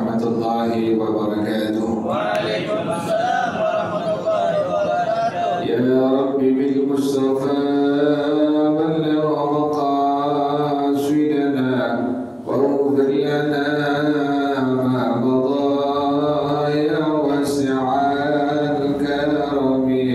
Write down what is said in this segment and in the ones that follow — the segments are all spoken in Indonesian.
warahmatullahi wabarakatuh. Waalaikumsalam warahmatullahi wabarakatuh. Ya Rabbi bil Mustafa balligh maqasidana waghfir lana ma madha ya wasi'al karami.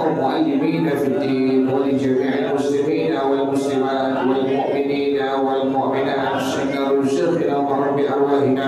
ومعلمين في الدين ولجميع المسلمين والمسلمات والمؤمنين والمؤمنات شكر شيخنا ورب أرواحنا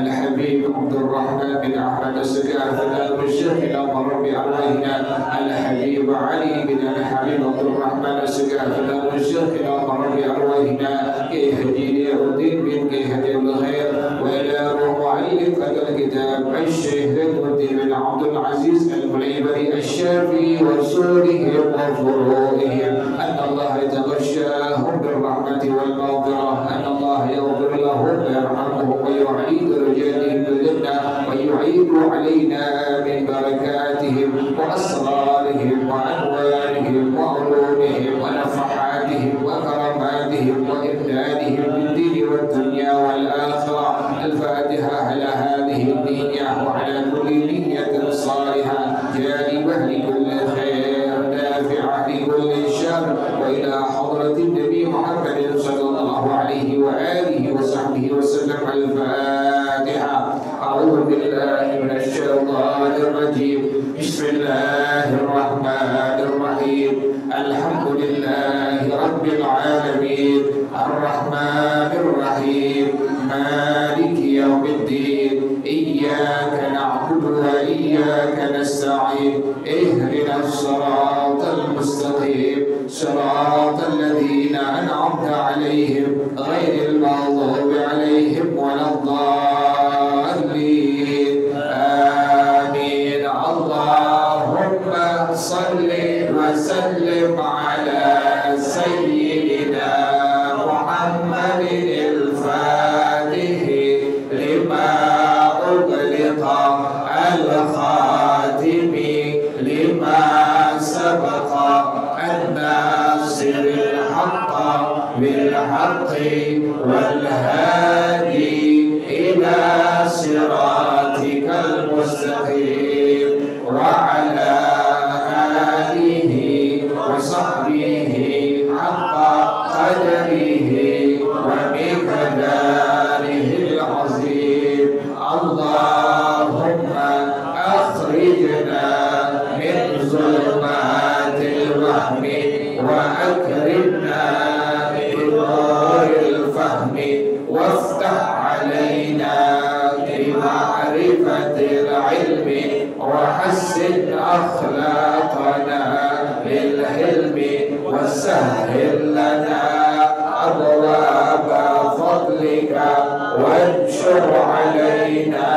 الحبيب عبد الرحمن بن أحمد السجاف المشيخ إلى مرب أرواحنا الحبيب علي بن الحبيب عبد الرحمن السجاف المشيخ إلى مرب أرواحنا كي هدي الدين بن كي هدي الخير وإلى روح معلم الكتاب الشيخ الدين بن عبد العزيز المليبري الشافعي وصولهم وفروعهم أن الله يتغشاهم بالرحمة والمغفرة أن الله يغفر لهم ويرحمهم ويعيد رجالهم بالجنة ويعيد علينا من بركاتهم وأسرارهم وأنوارهم وعلومهم ونفحاتهم وكراماتهم وإمدادهم بالدين والدنيا والآخرة. الفاتحة على هذه النية وعلى كل نية صالحة جالبة لكل خير دافعة لكل شر وإلى حضرة النبي محمد صلى الله عليه وآله وصحبه وسلم. الفاتحة. أعوذ بالله من الشيطان الرجيم. بسم الله الرحمن الرحيم. الحمد لله رب العالمين الرحمن الرحيم مالك يوم الدين إياك نعبد وإياك نستعين اهدنا الصراط المستقيم صراط الذين أنعمت عليهم غير المغضوب عليهم ولا الضالين آمين. اللهم صل وسلم على سيدنا محمد الفاتح لما أغلق الخاتم لما سبق الناصر الحق بالحق والهادي إلى صراطك المستقيم وعلى آله وصحبه حق قدره ومقداره العظيم. اللهم أخرجنا من ظلمات الوهم وأكرمنا بنور الفهم وافتح علينا بمعرفة العلم وحسن أخلاقنا بالحلم وسهل لنا أبواب فضلك وانشر علينا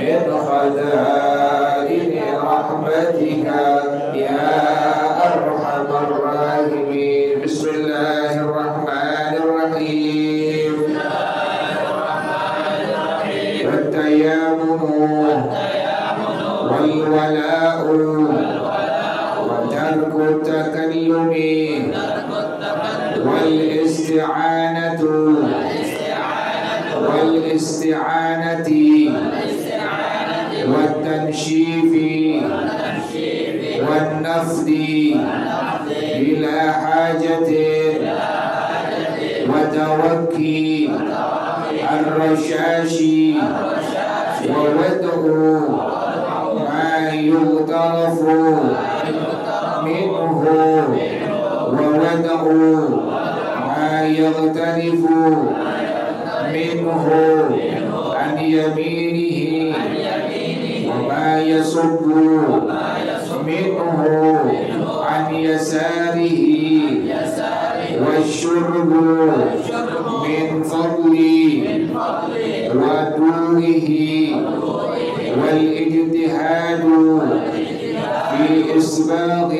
من خزائن رحمتك يا أرحم الراحمين. بسم الله الرحمن الرحيم. والتيامن والولاء وترك التكلم والاستعانة والتنشيف والنفض بلا حاجة وتوكي الرشاش ووضع ما يغترف منه ووضع ما يغترف منه عن يمينه وما يصب منه عن يساره والشرب من فضله ودوره والاجتهاد في إسباغ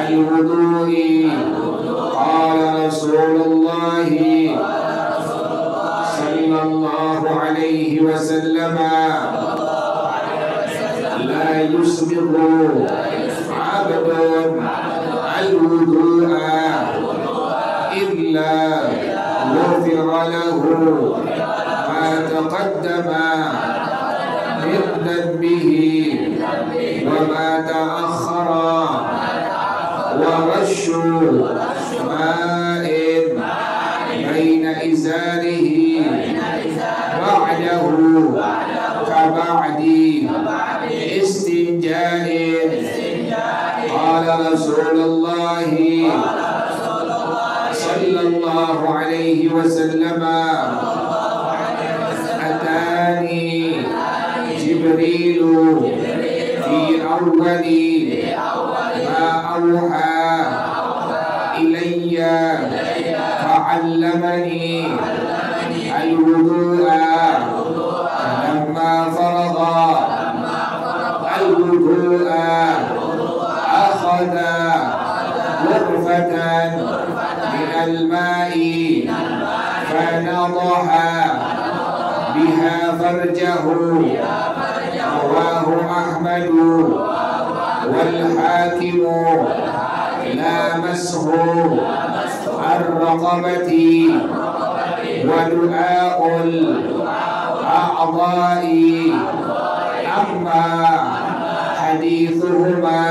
الوضوء. قال رسول الله صلى الله عليه وسلم لا يسبغ عبد الوضوء إلا غفر له ما تقدم من ذنبه وما تأخر. ورش ماء بين إزاره بعده كبعد استنجاء. قال رسول الله صلى الله عليه وسلم awwali ma awha ilayya fa'allamani al-wudu'a falamma farada al-wudu'a akhadha ghurfatan min al-ma'i fanadaha biha farjahu rawahu Ahmadu wal hakimu lamashu ar-raqabati wa du'a'ul a'dha'i amma hadithuhuma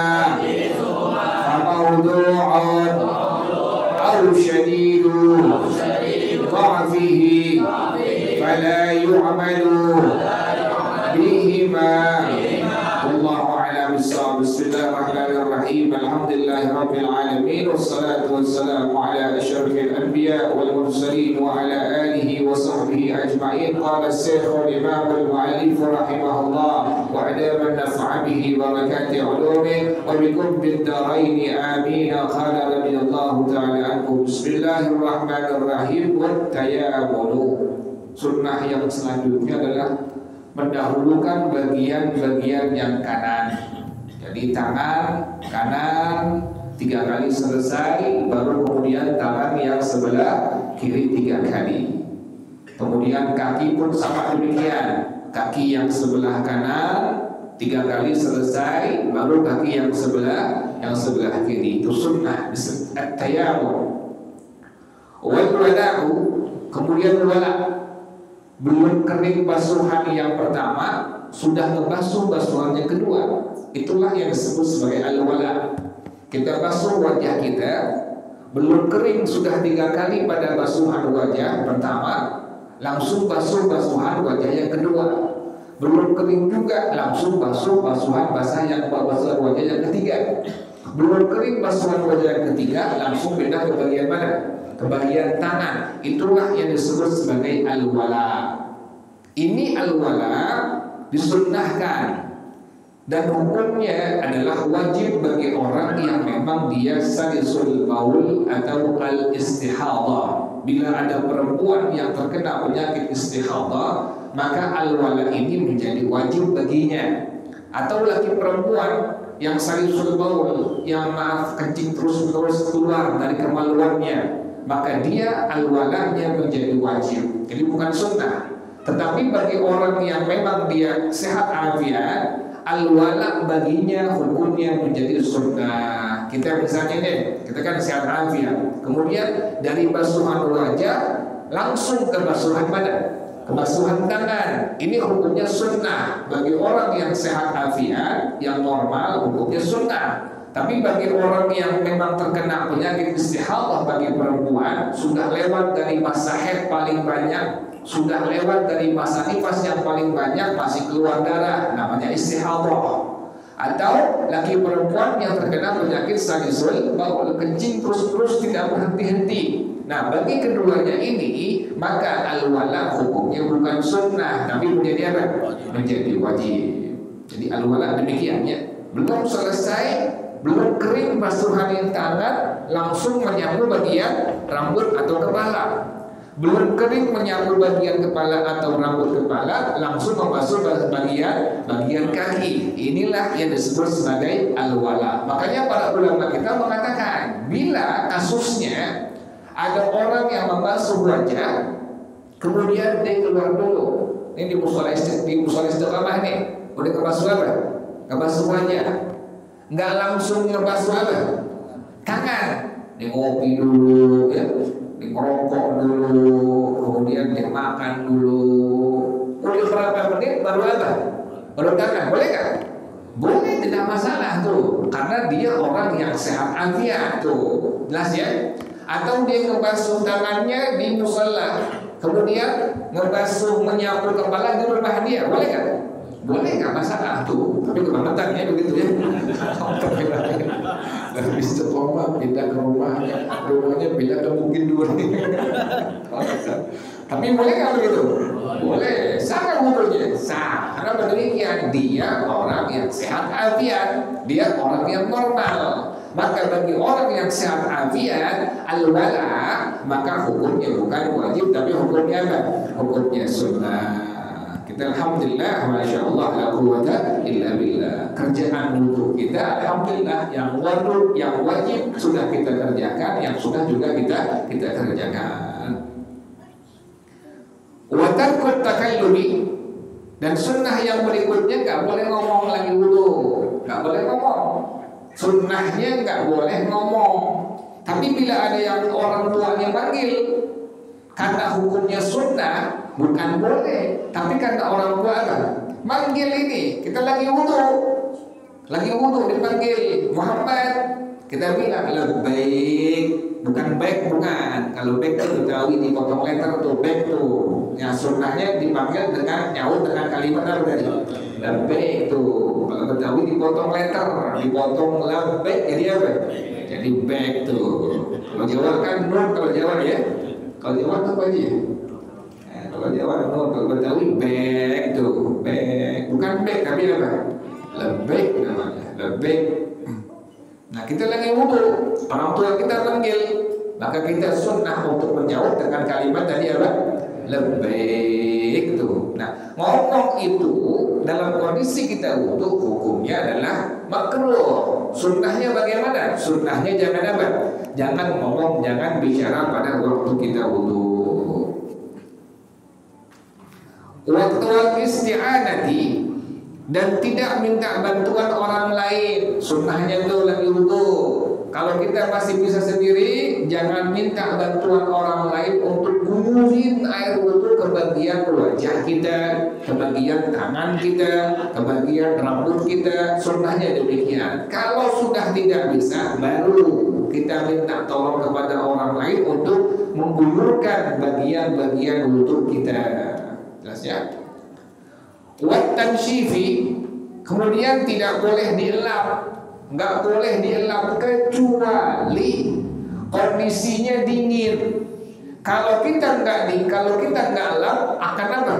famawdu'un aw shadidu dha'fihi fala yu'malu bihima wallahu a'lam bissawab. Bismillahirrahmanirrahim. Alhamdulillahirabbil alamin wassalatu wassalamu ala asyrafil anbiya wal mursalin wa ala alihi wa sahbihi ajma'in. Qala as-syekh al-imam al-mu'allif rahimahullah wa adama an-naf'a bihi wa barakati 'ulumihi wa bikum bid-darain amin. Qala radhiyallahu ta'ala anhu. Bismillahirrahmanirrahim. Wa tayammunu. Sunnah yang selanjutnya adalah mendahulukan bagian-bagian yang kanan. Jadi tangan kanan 3 kali selesai, baru kemudian tangan yang sebelah kiri 3 kali. Kemudian kaki pun sama demikian. Kaki yang sebelah kanan 3 kali selesai, baru kaki yang sebelah kiri. Itu sunnah at-tayammum. Wal wada'u, kemudian wala'. Belum kering basuhan yang pertama, sudah ngebasuh basuhan yang kedua. Itulah yang disebut sebagai al-wala. Kita basuh wajah kita, belum kering sudah 3 kali pada basuhan wajah pertama, langsung basuh basuhan wajah yang kedua. Belum kering juga, langsung basuh basuhan wajah yang ketiga. Belum kering basuhan wajah yang ketiga, langsung pindah ke bagian mana? Ke bagian tangan. Itulah yang disebut sebagai al-wala. Ini al-wala disunnahkan dan hukumnya adalah wajib bagi orang yang memang dia salisul baul atau al-istihadah. Bila ada perempuan yang terkena penyakit istihadah, maka al-wala ini menjadi wajib baginya. Atau laki perempuan yang salisul baul, yang kencing terus-menerus keluar dari kemaluannya, maka dia al-walanya menjadi wajib. Jadi bukan sunnah. Tetapi bagi orang yang memang dia sehat afiat, al-wala baginya hukumnya menjadi sunnah. Kita misalnya nih, kita kan sehat afiat, kemudian dari basuhan wajah langsung ke basuhan mana? Ke basuhan tangan. Ini hukumnya sunnah. Bagi orang yang sehat afiat, yang normal, hukumnya sunnah. Tapi bagi orang yang memang terkena penyakit istihadah, bagi perempuan, sudah lewat dari masa haid paling banyak, sudah lewat dari masa nifas yang paling banyak, masih keluar darah, namanya istihadah. Atau laki perempuan yang terkena penyakit salisul baul, kencing terus-terus tidak berhenti-henti. Nah, bagi keduanya ini, maka al-wala hukumnya bukan sunnah, tapi menjadi apa? Menjadi wajib. Jadi al-wala demikian ya. Belum selesai, belum kering basuhan yang tangan, langsung menyapu bagian rambut atau kepala. Belum kering menyapu bagian kepala atau rambut kepala, langsung membasuh bagian kaki. Inilah yang disebut sebagai al-wala. Makanya para ulama kita mengatakan, bila kasusnya ada orang yang membasuh wajah, kemudian dia keluar dulu. Ini di musola istiqamah nih, udah ngebasuh apa? Ngebasuh wajah. Nggak langsung ngebasuh apa? Tangan. Dia ngopi dulu, ya. Ngerokok dulu, kemudian dia makan dulu. Udah berapa menit baru apa? Baru tangan, boleh kan? Boleh, tidak masalah tuh, karena dia orang yang sehat afiat tuh, jelas ya. Atau dia ngebasuh tangannya di musala, kemudian ngebasuh menyapu kepala di rumah dia, boleh kan? Boleh, nggak masalah tuh, tapi kebangetan ya begitu ya. Dari istiqomah pindah ke rumahnya pindah ke Bukit Duri. Tapi boleh nggak begitu? Boleh. Sah wudhunya? Sah. Karena demikian dia orang yang sehat afiat, dia orang yang normal. Maka bagi orang yang sehat afiat al-wala, maka hukumnya bukan wajib tapi hukumnya apa? Hukumnya sunnah. Kita alhamdulillah, masya Allah, la quwwata illa billah. Kerjaan wudhu kita alhamdulillah yang wajib sudah kita kerjakan, yang sudah juga kita kerjakan. Wa tarkut takallumi, dan sunnah yang berikutnya nggak boleh ngomong lagi wudhu, nggak boleh ngomong. Sunnahnya nggak boleh ngomong. Tapi bila ada yang orang tuanya panggil, karena hukumnya sunnah bukan boleh, tapi karena orang tua kan manggil ini, kita lagi wudhu dipanggil Muhammad, kita bilang labbaik, bukan baik, bukan. Kalau baik itu Betawi dipotong letter tuh baik tuh. Yang sunnahnya dipanggil dengan nyaut dengan kalimat apa tadi? Labbaik tuh. Kalau Betawi dipotong letter, dipotong labbaik jadi apa? Jadi baik tuh. Kalau Jawa kan nun, kalau Jawa ya. Kalau Jawa apa aja? Kalau Jawa nun, kalau Betawi baik tuh, baik. Bukan baik tapi apa? Labbaik namanya, labbaik. Nah kita lagi wudhu, orang tua kita panggil, maka kita sunnah untuk menjawab dengan kalimat tadi apa? Labbaik itu. Nah ngomong itu dalam kondisi kita wudhu hukumnya adalah makruh. Sunnahnya bagaimana? Sunnahnya jangan apa? Jangan ngomong, jangan bicara pada waktu kita wudhu. Waktu isti'anati, dan tidak minta bantuan orang lain. Sunnahnya itu lagi wudhu. Kalau kita masih bisa sendiri, jangan minta bantuan orang lain untuk gumurin air wudhu ke bagian wajah kita, ke bagian tangan kita, ke bagian rambut kita. Sunnahnya demikian. Kalau sudah tidak bisa, baru kita minta tolong kepada orang lain untuk menggulurkan bagian-bagian wudhu kita. Jelas ya? Wat tansyifi, kemudian tidak boleh dielap, nggak boleh dielap kecuali kondisinya dingin. Kalau kita nggak elap akan apa?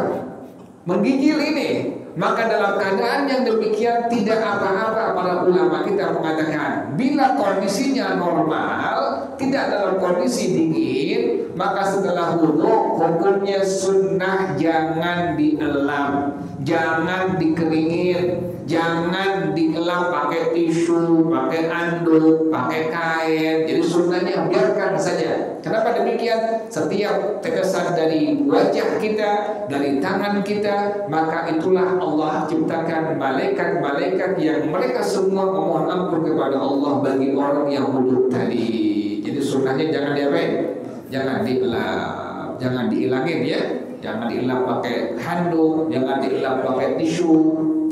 Menggigil ini. Maka dalam keadaan yang demikian tidak apa-apa. Para ulama kita mengatakan bila kondisinya normal, tidak dalam kondisi dingin, maka setelah wudhu hukumnya sunnah jangan dielap, jangan dikeringin, jangan dielap pakai tisu, pakai anduk, pakai kain. Jadi sunnahnya biarkan saja. Kenapa demikian? Setiap tetesan dari wajah kita, dari tangan kita, maka itulah Allah ciptakan malaikat-malaikat yang mereka semua memohon ampun kepada Allah bagi orang yang wudhu tadi. Jadi sunnahnya jangan diapain? Jangan dielap, jangan dihilangin ya. Jangan dielap pakai handuk, jangan dielap pakai tisu.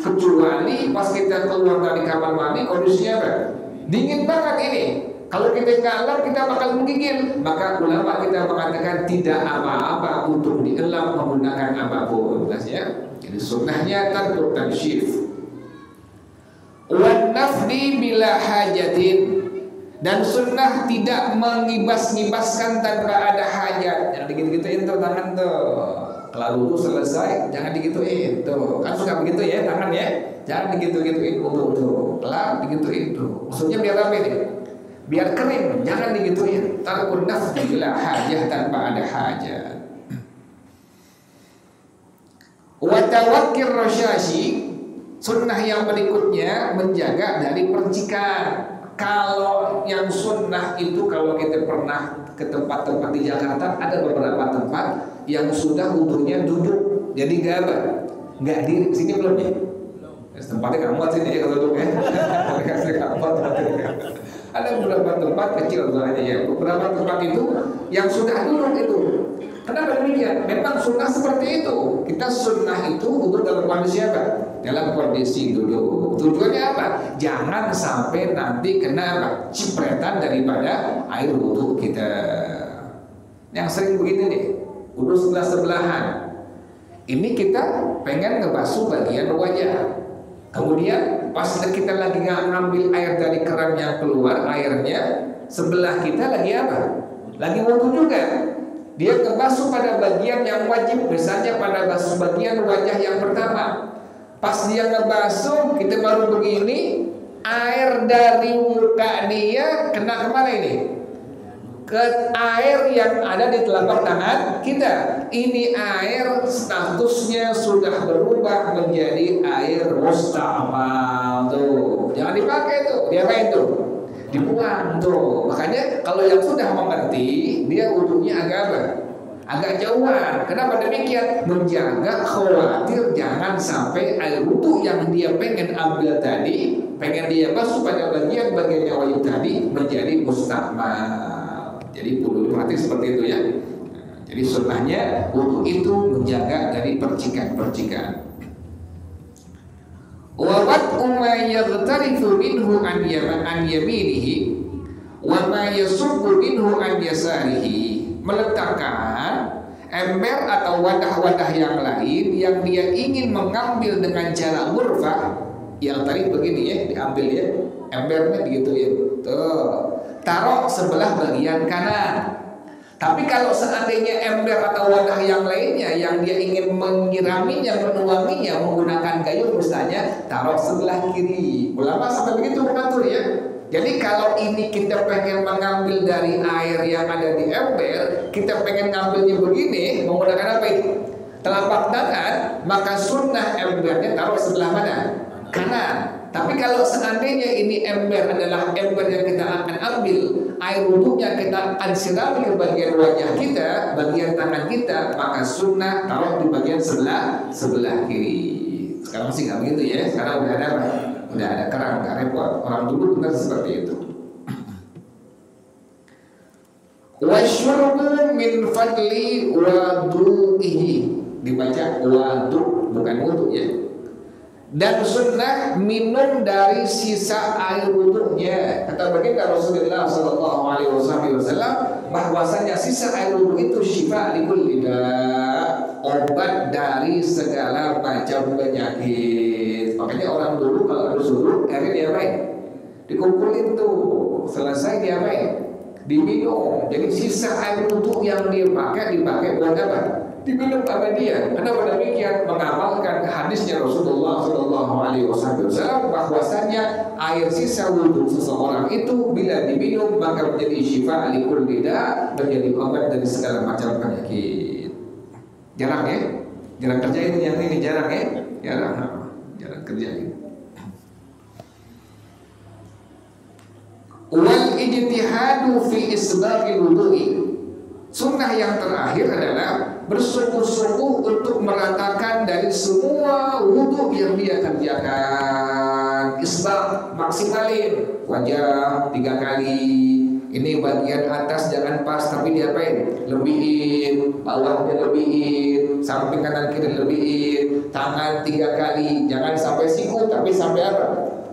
Kecuali pas kita keluar dari kamar mandi kondisinya apa? Dingin banget ini. Kalau kita nggak elap kita bakal menggigil. Maka ulama kita mengatakan tidak apa-apa untuk dielap menggunakan apapun. Ya. Jadi sunnahnya tarku tansyif. Wan nafdi bila hajatin, dan sunnah tidak mengibas-ngibaskan tanpa ada hajat. Jangan digituin tuh tangan tuh. Kalau wudhu selesai jangan digituin tuh. Kan suka begitu ya tangan ya. Jangan digitu-gituin wudhu tuh. Pelan digituin tuh. Maksudnya biar apa nih? Biar kering, jangan digituin. Tarkun nafdi bila hajah tanpa ada hajat. Wa tawakkir rasyashi, sunnah yang berikutnya menjaga dari percikan. Kalau yang sunnah itu kalau kita pernah ke tempat-tempat di Jakarta, ada beberapa tempat yang sudah wudhunya duduk. Jadi nggak diri. Sini belum ya? Tempatnya kamu sini ya kalau duduk ya. Ada beberapa tempat kecil soalnya ya. Beberapa tempat itu yang sudah duduk itu. Kenapa demikian? Memang sunnah seperti itu. Kita sunnah itu duduk dalam kondisi apa? Dalam kondisi duduk. Tujuannya apa? Jangan sampai nanti kena apa? Cipretan daripada air wudhu kita. Yang sering begini nih, wudhu sebelah-sebelahan. Ini kita pengen ngebasuh bagian wajah. Kemudian pas kita lagi ngambil air dari keran yang keluar airnya, sebelah kita lagi apa? Lagi wudhu juga. Dia ngebasuh pada bagian yang wajib, misalnya pada bagian wajah yang pertama. Pas dia ngebasuh, kita baru begini, air dari muka dia kena kemana ini? Ke air yang ada di telapak tangan kita. Ini air statusnya sudah berubah menjadi air mustamal tuh. Jangan dipakai tuh, diapain tuh? Dibuang tuh. Makanya kalau yang sudah mengerti, dia wudunya agak jauhan. Kenapa demikian? Menjaga khawatir jangan sampai air wudu yang dia pengen ambil tadi, pengen dia basuh pada bagian yang wajib tadi menjadi mustahmal. Jadi perlu diperhati seperti itu ya. Jadi sunnahnya wudu itu menjaga dari percikan-percikan. Wa wad'u ma yaghtarifu minhu an yaminihi wa ma yasubbu minhu an yasarihi. Meletakkan ember atau wadah-wadah yang lain yang dia ingin mengambil dengan cara murfah. Yang tadi begini ya, diambil ya, embernya digituin. Tuh, taruh sebelah bagian kanan. Tapi kalau seandainya ember atau wadah yang lainnya yang dia ingin menyiraminya, menuanginya menggunakan gayung misalnya, taruh sebelah kiri. Ulama sampai begitu mengatur ya. Jadi kalau ini kita pengen mengambil dari air yang ada di ember, kita pengen ngambilnya begini, menggunakan apa ini? Telapak tangan, maka sunnah embernya taruh sebelah mana? Kanan. Tapi kalau seandainya ini ember adalah ember yang kita akan ambil, air wudhunya kita akan sirami ke bagian wajah kita, bagian tangan kita, maka sunnah taruh di bagian sebelah kiri. Sekarang sih nggak begitu ya. Sekarang udah ada apa? Udah ada keran, nggak repot. Orang dulu benar seperti itu. Wasyurbu min fadli wadu'ihi, dibaca wadu bukan wudu ya. Dan sunnah minum dari sisa air wudhunya. Kata baginda Rasulullah Sallallahu Alaihi Wasallam bahwasanya sisa air wudhu itu syifa likulli da', obat dari segala macam penyakit. Makanya orang dulu kalau harus wudhu airnya diapain? Dikumpulin tuh, selesai diapain? Diminum. Jadi sisa air wudhu yang dia dipakai buat apa? Diminum sama dia. Kenapa demikian? Mengamalkan hadisnya Rasulullah Sallallahu Alaihi Wasallam bahwasanya air sisa wudhu seseorang itu bila diminum maka menjadi syifa likulli da', menjadi obat dari segala macam penyakit. Jarang ya? Jarang kerja ini yang ini jarang ya? Jarang kerja ini. Wal ijtihadu fi isbagil wudu'i. Sunnah yang terakhir adalah bersungguh-sungguh untuk meratakan dari semua wudhu yang dia kerjakan. Isbag, maksimalin. Wajah 3 kali. Ini bagian atas jangan pas tapi diapain? Lebihin, bawahnya lebihin, samping kanan kiri lebihin, tangan 3 kali. Jangan sampai siku tapi sampai apa?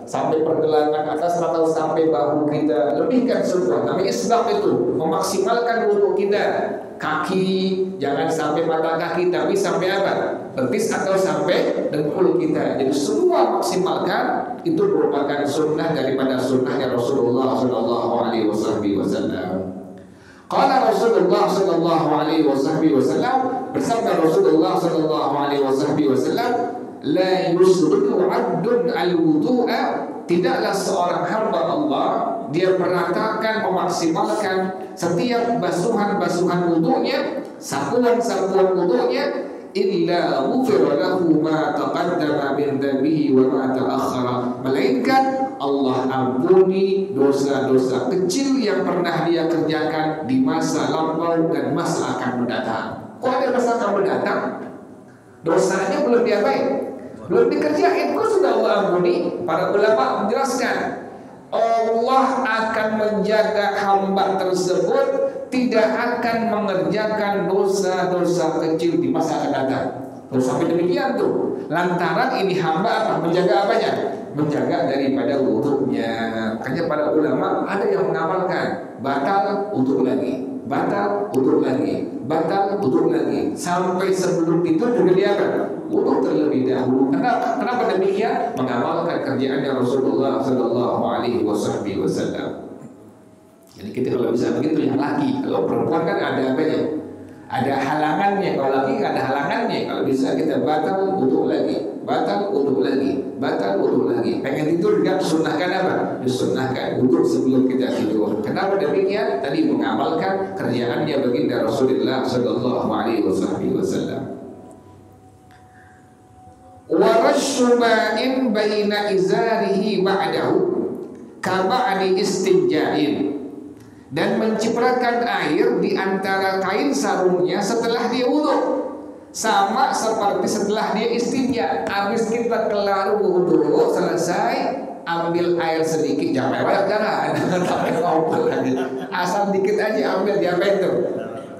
Sampai pergelangan atas atau sampai bahu kita. Lebihkan semua. Namanya isbag itu memaksimalkan wudhu kita. Kaki jangan sampai mata kaki tapi sampai apa? Betis atau sampai dengkul kita. Jadi semua maksimalkan. Itu merupakan sunnah daripada sunnahnya Rasulullah Sallallahu Alaihi Wasallam. Qala Rasulullah Sallallahu Alaihi Wasallam, bersabda Rasulullah Sallallahu Alaihi Wasallam, la yusriku 'abdun al-wudu'a, tidaklah seorang hamba Allah dia meratakan memaksimalkan setiap basuhan-basuhan wudunya, sapuan-sapuan wudunya, illa ghufira lahu ma taqaddama min dhanbihi wa ma ta'akhkhara, melainkan Allah ampuni dosa-dosa kecil yang pernah dia kerjakan di masa lampau dan masa akan mendatang. Kok ada masa akan mendatang? Dosanya belum diapain? Belum dikerjain, kok sudah Allah ampuni? Para ulama menjelaskan Allah akan menjaga hamba tersebut tidak akan mengerjakan dosa-dosa kecil di masa akan datang. Terus sampai demikian tuh. Lantaran ini hamba apa? Menjaga apanya? Menjaga daripada wudunya. Makanya para ulama ada yang mengamalkan batal wudu lagi, batal wudu lagi, batal wudu lagi, sampai sebelum itu juga dia wudu terlebih dahulu. Kenapa demikian? Mengamalkan kerjaannya Rasulullah Sallallahu Alaihi Wasallam. Jadi kita kalau bisa begitu yang laki, kalau perempuan kan ada apanya? Ada halangannya, kalau lagi nggak ada halangannya, kalau bisa kita batal wudu lagi, batal wudu lagi, batal wudu lagi. Pengen tidur nggak, sunnahkan apa? Disunnahkan wudu sebelum kita tidur. Kenapa demikian? Tadi mengamalkan kerjaannya baginda Rasulullah Sallallahu Alaihi Wasallam. Warashu ma'in baina izarihi ba'dahu kaba'di istinja'in, dan menciprakan air di antara kain sarungnya setelah dia wudu, sama seperti setelah dia istinja. Habis kita kelar wudu selesai, ambil air sedikit, jangan banyak, jangan sampai ngompol lagi, asal dikit aja ambil, diapain tuh,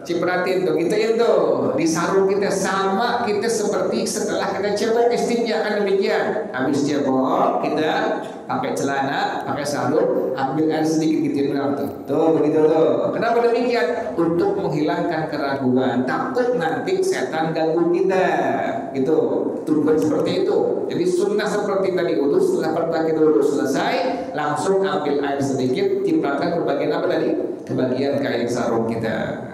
cipratin tuh, gituin tuh di sarung kita, sama kita seperti setelah kita cebok istinja kan demikian. Habis cebok kita pakai celana, pakai sarung, ambil air sedikit gitu tuh begitu tuh. Kenapa demikian? Untuk menghilangkan keraguan, takut nanti setan ganggu kita gitu. Tujuan seperti itu. Jadi sunnah seperti tadi wudu, setelah pertama kita wudu selesai, langsung ambil air sedikit, cipratan ke bagian apa tadi? Ke bagian kain sarung kita.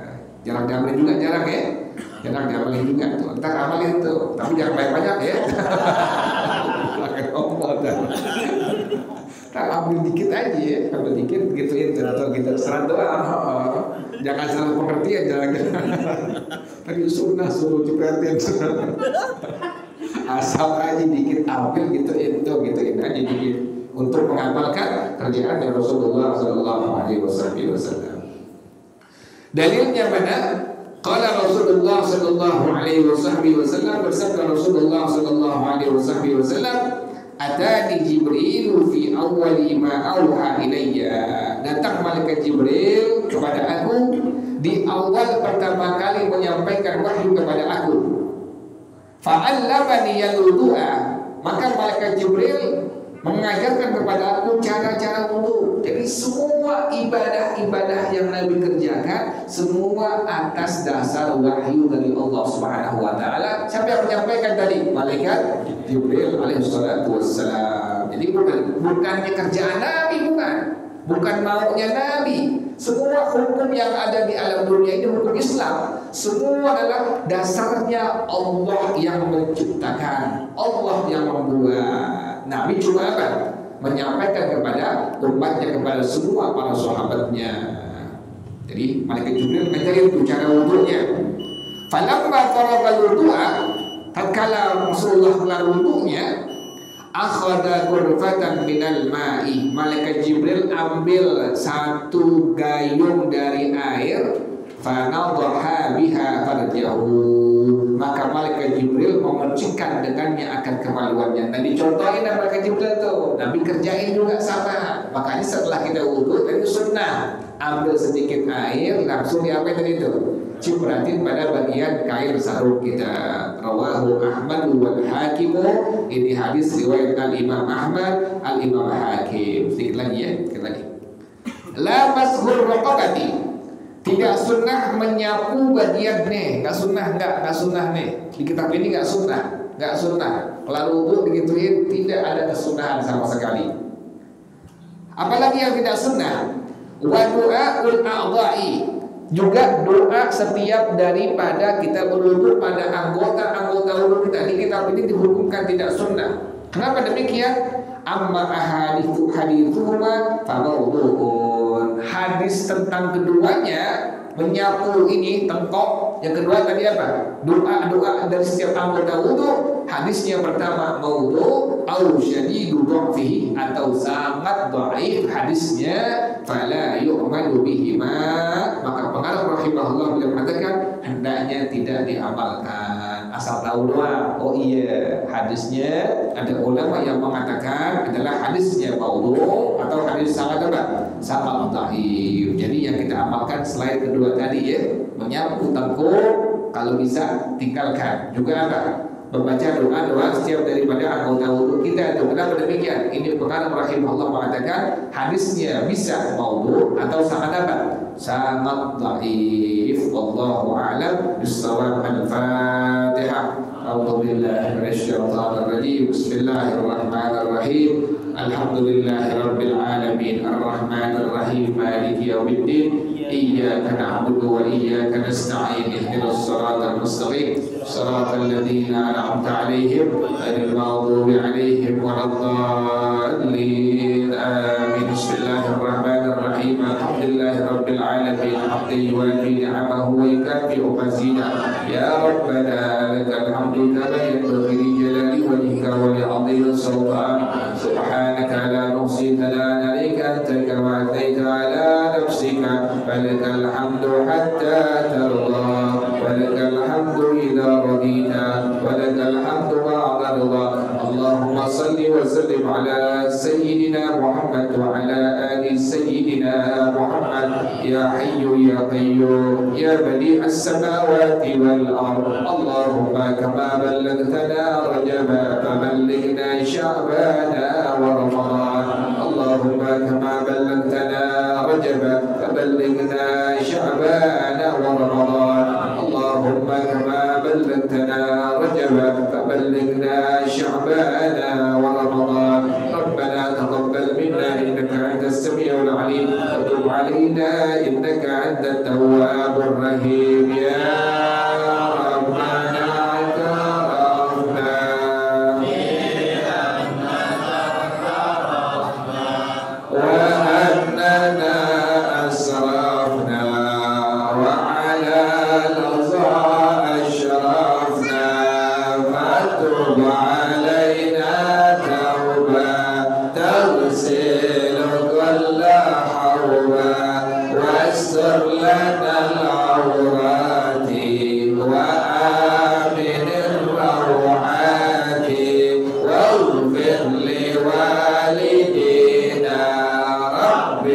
Jarang diamalin juga, jarang ya, jarang diamalin juga tuh. Ntar amalin tuh, tapi jangan banyak-banyak ya. Pakai ombak kan. Ntar ambil dikit aja ya, ambil dikit gituin tuh, atau gitu serat doang. Jangan salah pengertian, jangan. Tadi sunnah suruh cipratin. Asal aja dikit ambil gituin aja dikit untuk mengamalkan kerjaan dari Rasulullah Sallallahu Alaihi Wasallam. Dalilnya mana? Qala Rasulullah sallallahu alaihi wasallam, bersabda Rasulullah sallallahu alaihi wasallam, atani Jibril fi awwali ma auha ilayya. Datang malaikat Jibril kepada aku di awal pertama kali menyampaikan wahyu kepada aku. Fa'allamani al-wudu'a. Maka malaikat Jibril mengajarkan kepada aku cara-cara wudu. Jadi semua ibadah-ibadah yang Nabi kerjakan semua atas dasar wahyu dari Allah Subhanahu wa taala. Siapa yang menyampaikan tadi? Malaikat Jibril alaihi salatu wassalam. Jadi bukannya kerjaan Nabi, bukan maunya Nabi. Semua hukum yang ada di alam dunia ini hukum Islam. Semua adalah dasarnya Allah yang menciptakan, Allah yang membuat. Nabi cuma apa? Menyampaikan kepada umatnya, kepada semua para sahabatnya. Jadi malaikat Jibril mengajarin cara wudunya. Falamma faragha wudu'a, tatkala Rasulullah kelar wudunya, akhadha ghurfatan minal ma'i. Malaikat Jibril ambil satu gayung dari air, fanadhaha biha farjahu. Maka malaikat Jibril memercikkan dengannya akan kemaluannya. Tadi contohin malaikat Jibril tuh, Nabi kerjain juga sama. Makanya setelah kita wudu itu sunnah, ambil sedikit air langsung diapain tadi itu? Cipratin pada bagian kain sarung kita. Rawahu Ahmad wal Hakim. Ini hadis riwayat Imam Ahmad, Imam Hakim. Sedikit lagi ya, sedikit lagi. La mashur raqabati. Tidak sunnah menyapu bagian nih, nggak sunnah nih. Di kitab ini nggak sunnah. Kalau wudu digituin, tidak ada kesunahan sama sekali. Apalagi yang tidak sunnah, wa du'aul a'dha'i, juga doa setiap daripada kita berwudu pada anggota wudu kita. Di kitab ini dihukumkan tidak sunnah. Kenapa demikian? Amma hadithuhuma fawdu'un. Hadis tentang keduanya menyapu ini tengkok. Yang kedua tadi apa? Doa dari setiap anggota wudu. Hadisnya pertama wudu au syadidu dha'fihi, atau sangat dhaif hadisnya, fala yu'malu bihima. Maka pengarang rahimahullah beliau mengatakan hendaknya tidak diamalkan, asal tahu doang. Oh iya, hadisnya ada ulama yang mengatakan adalah hadisnya wudu atau hadis sangat apa? Sangat dhaif. Jadi yang kita amalkan selain kedua tadi ya, menyapu tengkuk, kalau bisa tinggalkan. Juga apa? Membaca doa-doa setiap daripada anggota wudu kita. Kenapa demikian? Ini pengarang rahimahullah mengatakan hadisnya bisa wudu atau sangat apa? Sangat dhaif. Wallahu a'lam bissawab. Al-Fatihah. A'udzu billahi minasyaitonir rajim. Bismillahirrahmanirrahim. Alhamdulillahirabbil alamin. Arrahmanir rahim. Maliki yaumiddin. إياك نعبد وإياك نستعين اهدنا الصراط المستقيم صراط الذين أنعمت عليهم غير المغضوب عليهم ولا الضالين آمين. بسم الله الرحمن الرحيم الحمد لله رب العالمين حمدا يوافي نعمه ويكافئ مزيدا يا ربنا لك الحمد كما ينبغي لجلال وجهك ولعظيم سلطانك سبحانك لا نحصي ثناء عليك أنت كما أثنيت على نفسك فلك الحمد حتى ترضى ولك الحمد إذا رضيت ولك الحمد بعد رضا. اللهم صل وسلم على سيدنا محمد وعلى آل سيدنا محمد يا حي يا قيوم يا بديع السماوات والأرض. اللهم كما بلغتنا رجب فبلغنا شعبان ورمضان. اللهم كما بلغتنا رجب فبلغنا شعبان ورمضان. اللهم كما بلغتنا رجب فبلغنا شعبان ورمضان. ربنا تقبل منا إنك أنت السميع العليم وتب علينا إنك أنت التواب الرحيم. يا ربنا اعترفنا وأننا أسرفنا وعلى لظى أشرفنا فتب علينا توبة تغسل كل حوبة واستر لنا العورات وآمن الروعات واغفر لوالدينا رب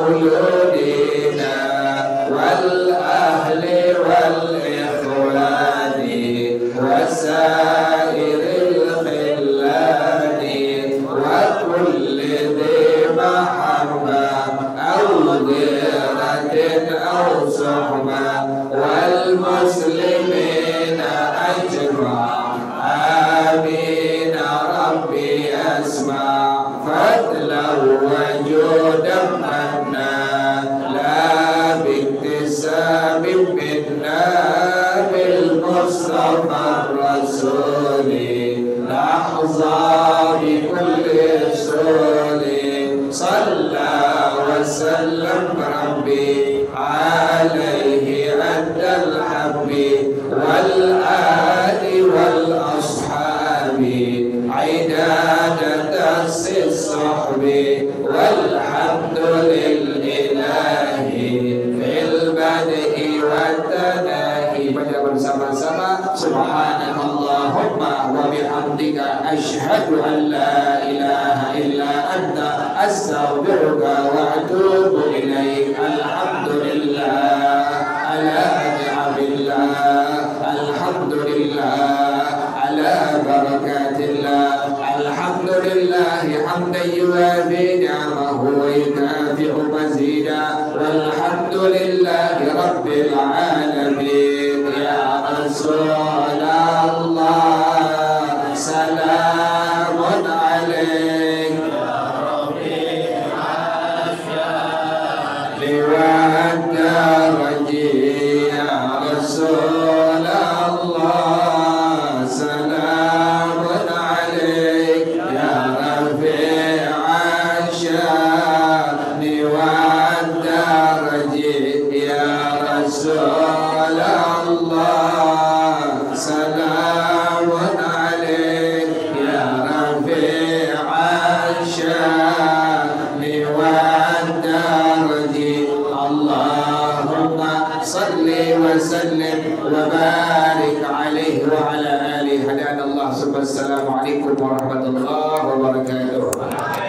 ومولودينا والأهل والإخوان وسائر الخلان وكل ذي محبة أو غيرة أو صحبة والمسلمين أجمع آمين. ربي أسمع فضلا وجودا منا لا باكتساب منا بالمصطفى الرسول لحظة بكل رسول صلى وسلم ربي عليه عند الحب والآل والأصحاب عداد دس الصحب والحمد لله في البدء والتناهي. Baca bersama-sama Subhanaka Allahumma wa bihamdika asyhadu an la ilaha illa anta astaghfiruka wa atubu ilaik. Alhamdulillah ala ni'amillah alhamdulillah ala barakatillah alhamdulillah hamdan yuwafi ni'amahu wa yukafi'u mazida walhamdulillahi rabbil alamin. Ya Rasulullah salamun alaik liwa'ad-daraji. Ya Rasulullah salamun alaik ya rafi'ash-shan liwa'ad-daraji. Ya Rasulullah salamun alaik ya rafi'ash-shan liwa'ad-daraji. Allahumma salli wa sallim wa barik alaihi wa ala alihi. Hadanallah. Assalamualaikum warahmatullahi wabarakatuh.